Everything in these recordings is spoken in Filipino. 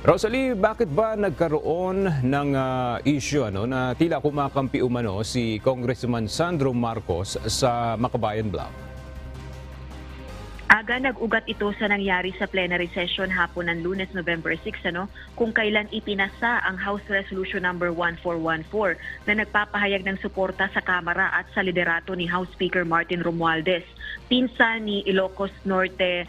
Rosalie, bakit ba nagkaroon ng issue na tila kumakampi umano si Congressman Sandro Marcos sa Makabayan Block? Aga nag-ugat ito sa nangyari sa plenary session hapon ng Lunes, November 6, kung kailan ipinasa ang House Resolution number 1414 na nagpapahayag ng suporta sa Kamara at sa liderato ni House Speaker Martin Romualdez, pinsan ni Ilocos Norte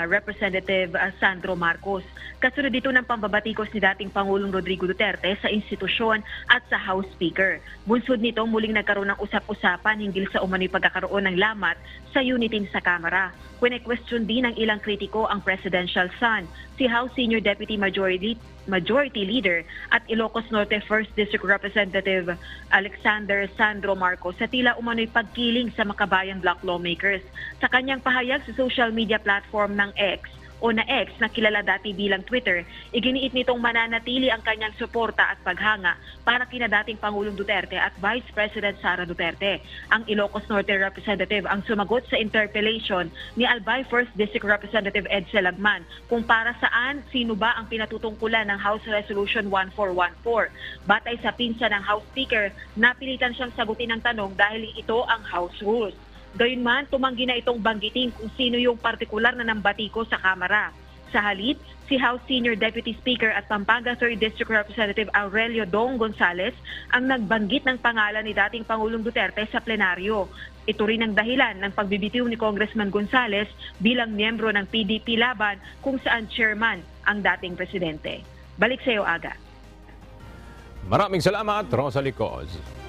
Representative Sandro Marcos. Kasunod dito ng pambabatikos ni dating Pangulong Rodrigo Duterte sa institusyon at sa House Speaker. Bunsod nito, muling nagkaroon ng usap-usapan hinggil sa umano'y pagkakaroon ng lamat sa unitin sa Kamara. Question din ng ilang kritiko ang presidential son, si House Senior Deputy Majority Leader at Ilocos Norte 1st District Representative Alexander Sandro Marcos sa tila umano'y pagkiling sa Makabayan Block lawmakers. Sa kanyang pahayag sa social media platform ng X, o na X na kilala dati bilang Twitter, iginiit nitong mananatili ang kanyang suporta at paghanga para kina dating Pangulong Duterte at Vice President Sara Duterte. Ang Ilocos Norte Representative ang sumagot sa interpellation ni Albay 1st District Representative Ed Selagman kung para saan sino ba ang pinatutungkulan ng House Resolution 1414. Batay sa pinsa ng House Speaker, napilitan siyang sagutin ang tanong dahil ito ang House Rules. Gayunman, tumanggi na itong banggitin kung sino yung partikular na nambatiko sa Kamara. Sa halip, si House Senior Deputy Speaker at Pampanga 3rd District Representative Aurelio Dong Gonzales ang nagbanggit ng pangalan ni dating Pangulong Duterte sa plenaryo. Ito rin ang dahilan ng pagbibitiw ni Congressman Gonzales bilang miyembro ng PDP laban kung saan chairman ang dating presidente. Balik sa iyo, Aga. Maraming salamat, Rosalie Coz.